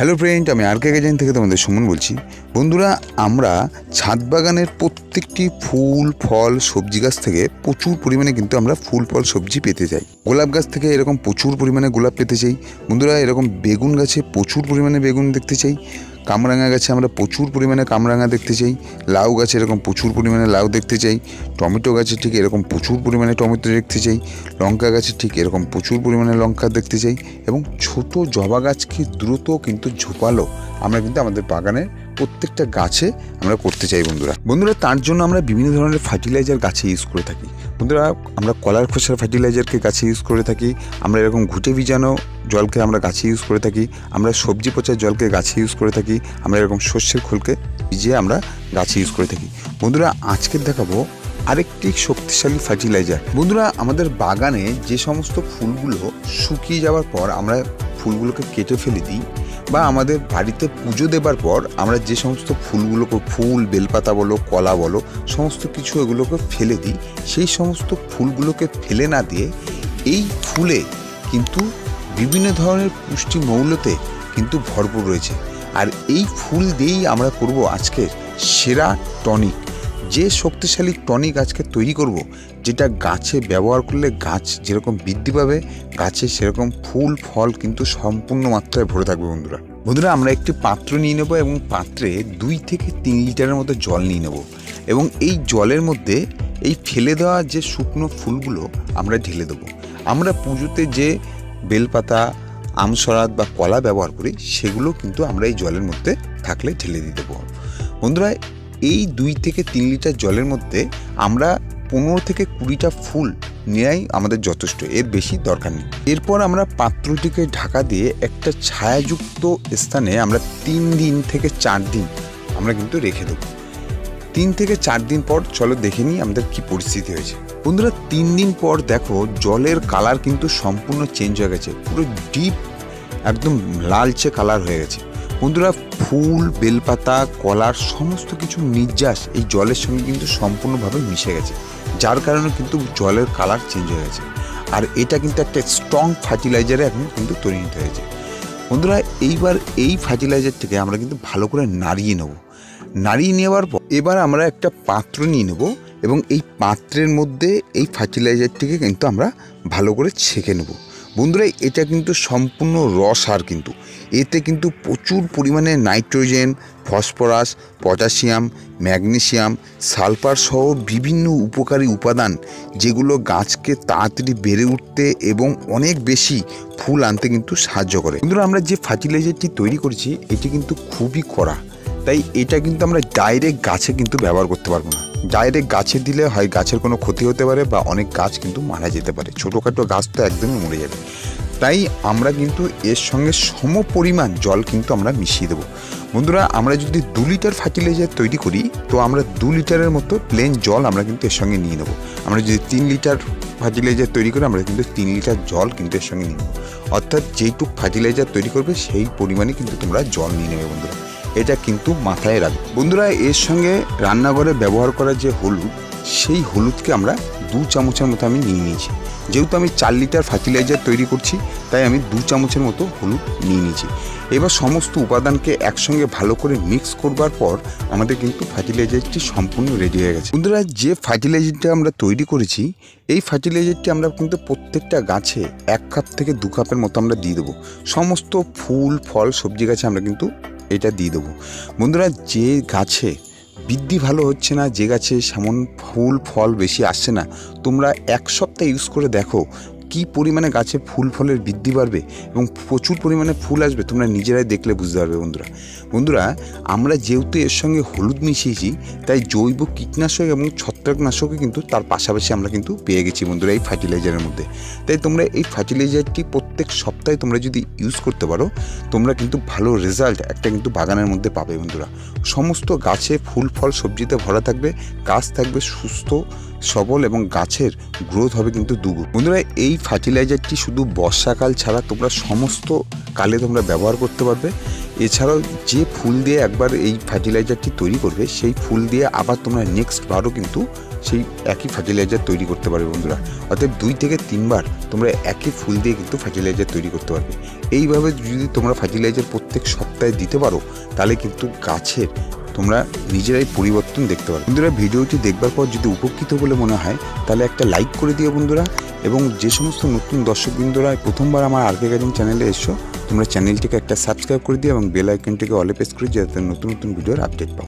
Hello friend, আমি আর কে garden থেকে তোমাদের সুমন বলছি। বন্ধুরা, আমরা ছাদ বাগানের প্রত্যেকটি ফুল ফল সবজি গাছ থেকে প্রচুর পরিমাণে কিন্তু আমরা ফুল ফল সবজি পেতে চাই। গোলাপ গাছ থেকে এরকম প্রচুর পরিমাণে গোলাপ পেতে চাই। বন্ধুরা, এরকম বেগুন গাছে প্রচুর পরিমাণে বেগুন দেখতে চাই। কামরাঙা গাছে আমরা প্রচুর পরিমাণে কামরাঙা দেখতে চাই। লাউ গাছে এরকম প্রচুর পরিমাণে লাউ দেখতে চাই। টমেটো গাছে ঠিক এরকম প্রচুর পরিমাণে টমেটো দেখতে চাই। লঙ্কা গাছে ঠিক এরকম প্রচুর পরিমাণে লঙ্কা দেখতে চাই। এবং ছোট জবা গাছকে দ্রুত কিন্তু ঝোপালো আমরা কিন্তু আমাদের বাগানের প্রত্যেকটা গাছে আমরা করতে চাই। বন্ধুরা তার জন্য আমরা বিভিন্ন ধরনের ফার্টিলাইজার গাছে ইউজ করে থাকি। বন্ধুরা, আমরা কলার খোসার ফার্টিলাইজারকে গাছে ইউজ করে থাকি। আমরা এরকম ঘুটে ভিজানো জলকে আমরা গাছে ইউজ করে থাকি। আমরা সবজি পচার জলকে গাছে ইউজ করে থাকি। আমরা এরকম শস্যের খোলকে ভিজিয়ে আমরা গাছে ইউজ করে থাকি। বন্ধুরা, আজকে দেখাবো আরেকটি শক্তিশালী ফার্টিলাইজার। বন্ধুরা, আমাদের বাগানে যে সমস্ত ফুলগুলো শুকিয়ে যাওয়ার পর আমরা ফুলগুলোকে কেটে ফেলে দিই, বা আমাদের বাড়িতে পুজো দেবার পর আমরা যে সমস্ত ফুলগুলোকে, ফুল বেলপাতা বলো, কলা বলো, সমস্ত কিছু এগুলোকে ফেলে দিই, সেই সমস্ত ফুলগুলোকে ফেলে না দিয়ে এই ফুলে কিন্তু বিভিন্ন ধরনের পুষ্টি মৌলতে কিন্তু ভরপুর রয়েছে। আর এই ফুল দিয়েই আমরা করব আজকের সেরা টনিক। যে শক্তিশালী টনিক আজকে তৈরি করব, যেটা গাছে ব্যবহার করলে গাছ যেরকম বৃদ্ধি পাবে, গাছে সেরকম ফুল ফল কিন্তু সম্পূর্ণ মাত্রায় ভরে থাকবে। বন্ধুরা, আমরা একটি পাত্র নিয়ে নেব এবং পাত্রে 2 থেকে 3 লিটারের মতো জল নিয়ে নেব এবং এই জলের মধ্যে এই ফেলে দেওয়া যে শুকনো ফুলগুলো আমরা ঢেলে দেবো। আমরা পুজোতে যে বেলপাতা, আমসরাত বা কলা ব্যবহার করি, সেগুলো কিন্তু আমরা এই জলের মধ্যে থাকলে ঢেলে দিয়ে দেবো। বন্ধুরা, এই 2 থেকে 3 লিটার জলের মধ্যে আমরা 15 থেকে 20টা ফুল নেওয়াই আমাদের যথেষ্ট, এর বেশি দরকার নেই। এরপর আমরা পাত্রটিকে ঢাকা দিয়ে একটা ছায়াযুক্ত স্থানে আমরা 3 দিন থেকে 4 দিন আমরা কিন্তু রেখে দেবো। 3 থেকে 4 দিন পর চলো দেখে নিই আমাদের কি পরিস্থিতি হয়েছে। বন্ধুরা, 3 দিন পর দেখো জলের কালার কিন্তু সম্পূর্ণ চেঞ্জ হয়ে গেছে, পুরো ডিপ একদম লালচে কালার হয়ে গেছে। বন্ধুরা, ফুল বেলপাতা কলার সমস্ত কিছু নির্যাস এই জলের সঙ্গে কিন্তু সম্পূর্ণভাবে মিশে গেছে, যার কারণে কিন্তু জলের কালার চেঞ্জ হয়ে গেছে। আর এটা কিন্তু একটা স্ট্রং ফার্টিলাইজারে এখন কিন্তু পরিণত হয়েছে। বন্ধুরা, এইবার এই ফার্টিলাইজারটিকে আমরা কিন্তু ভালো করে নাড়িয়ে নেব। নাড়িয়ে নেওয়ার পর এবার আমরা একটা পাত্র নিয়ে নেব এবং এই পাত্রের মধ্যে এই ফার্টিলাইজারটিকে কিন্তু আমরা ভালো করে ছেঁকে নেব। বন্ধুরা, এটা কিন্তু সম্পূর্ণ র সার, কিন্তু এতে কিন্তু প্রচুর পরিমাণে nitrogen, phosphorus, potassium, magnesium, sulphur সহ বিভিন্ন উপকারী উপাদান, যেগুলো গাছকে তাড়াতাড়ি বেড়ে উঠতে এবং অনেক বেশি ফুল আনতে কিন্তু সাহায্য করে। বন্ধুরা, আমরা যে ফার্টিলাইজারটি তৈরি করেছি এটি কিন্তু খুবই কড়া, তাই এটা কিন্তু আমরা ডাইরেক্ট গাছে কিন্তু ব্যবহার করতে পারবো না। ডাইরেক্ট গাছে দিলে হয় গাছের কোনো ক্ষতি হতে পারে বা অনেক গাছ কিন্তু মারা যেতে পারে, ছোটোখাটো গাছ তো একদমই মরে যাবে। তাই আমরা কিন্তু এর সঙ্গে সম পরিমাণ জল কিন্তু আমরা মিশিয়ে দেবো। বন্ধুরা, আমরা যদি 2 লিটার ফার্টিলাইজার তৈরি করি, তো আমরা 2 লিটারের মতো প্লেন জল আমরা কিন্তু এর সঙ্গে নিয়ে নেবো। আমরা যদি 3 লিটার ফার্টিলাইজার তৈরি করি, আমরা কিন্তু 3 লিটার জল কিন্তু এর সঙ্গে নিয়ে নেবো। অর্থাৎ যেইটুক ফার্টিলাইজার তৈরি করবে সেই পরিমাণে কিন্তু তোমরা জল নিয়ে নেবে। বন্ধুরা, এটা কিন্তু মাথায় রাখবে। বন্ধুরা, এর সঙ্গে রান্নাঘরে ব্যবহার করা যে হলুদ, সেই হলুদকে আমরা 2 চামচের মতো আমি নিয়ে নিয়েছি। যেহেতু আমি 4 লিটার ফার্টিলাইজার তৈরি করছি, তাই আমি 2 চামচের মতো হলুদ নিয়ে নিয়েছি। এবার সমস্ত উপাদানকে একসঙ্গে ভালো করে মিক্স করবার পর আমাদের কিন্তু ফার্টিলাইজারটি সম্পূর্ণ রেডি হয়ে গেছে। বন্ধুরা, যে ফার্টিলাইজারটা আমরা তৈরি করেছি, এই ফার্টিলাইজারটি আমরা কিন্তু প্রত্যেকটা গাছে 1 কাপ থেকে 2 কাপের মতো আমরা দিয়ে দেবো। সমস্ত ফুল ফল সবজি গাছে আমরা কিন্তু এটা দিয়ে দেবো। বন্ধুরা, যে গাছে বৃদ্ধি ভালো হচ্ছে না, যে গাছে সেমন ফুল ফল বেশি আসছে না, তোমরা 1 সপ্তাহ ইউজ করে দেখো কি পরিমাণে গাছে ফুল ফলের বৃদ্ধি বাড়বে এবং প্রচুর পরিমাণে ফুল আসবে, তোমরা নিজেরাই দেখলে বুঝতে পারবে। বন্ধুরা, আমরা যেহেতু এর সঙ্গে হলুদ মিশিয়েছি, তাই জৈব কীটনাশক এবং ছত্রাকনাশকও কিন্তু তার পাশাপাশি আমরা কিন্তু পেয়ে গেছি বন্ধুরা এই ফার্টিলাইজারের মধ্যে। তাই তোমরা এই ফার্টিলাইজারটি প্রত্যেক সপ্তাহে তোমরা যদি ইউজ করতে পারো, তোমরা কিন্তু ভালো রেজাল্ট একটা কিন্তু বাগানের মধ্যে পাবে। বন্ধুরা, সমস্ত গাছে ফুল ফল সবজিতে ভরা থাকবে, গাছ থাকবে সুস্থ সবল এবং গাছের গ্রোথ হবে কিন্তু দুগুণ। বন্ধুরা, এই ফার্টিলাইজারটি শুধু বর্ষাকাল ছাড়া তোমরা সমস্ত কালে তোমরা ব্যবহার করতে পারবে। এছাড়াও যে ফুল দিয়ে একবার এই ফার্টিলাইজারটি তৈরি করবে, সেই ফুল দিয়ে আবার তোমরা নেক্সট বারও কিন্তু সেই একই ফার্টিলাইজার তৈরি করতে পারবে বন্ধুরা। অতএব 2 থেকে 3 বার তোমরা একই ফুল দিয়ে কিন্তু ফার্টিলাইজার তৈরি করতে পারবে। এইভাবে যদি তোমরা ফার্টিলাইজার প্রত্যেক সপ্তাহে দিতে পারো তাহলে কিন্তু গাছের তোমরা নিজেরাই পরিবর্তন দেখতে পারো। বন্ধুরা, ভিডিওটি দেখবার পর যদি উপকৃত বলে মনে হয় তাহলে একটা লাইক করে দিও বন্ধুরা। এবং যে সমস্ত নতুন দর্শকবৃন্দরা প্রথমবার আমার আরকে গার্ডেন চ্যানেলে এসো, তোমরা চ্যানেলটিকে একটা সাবস্ক্রাইব করে দিও এবং বেল আইকনটিকে অলে প্রেস করে যাতে নতুন নতুন ভিডিওর আপডেট পাও।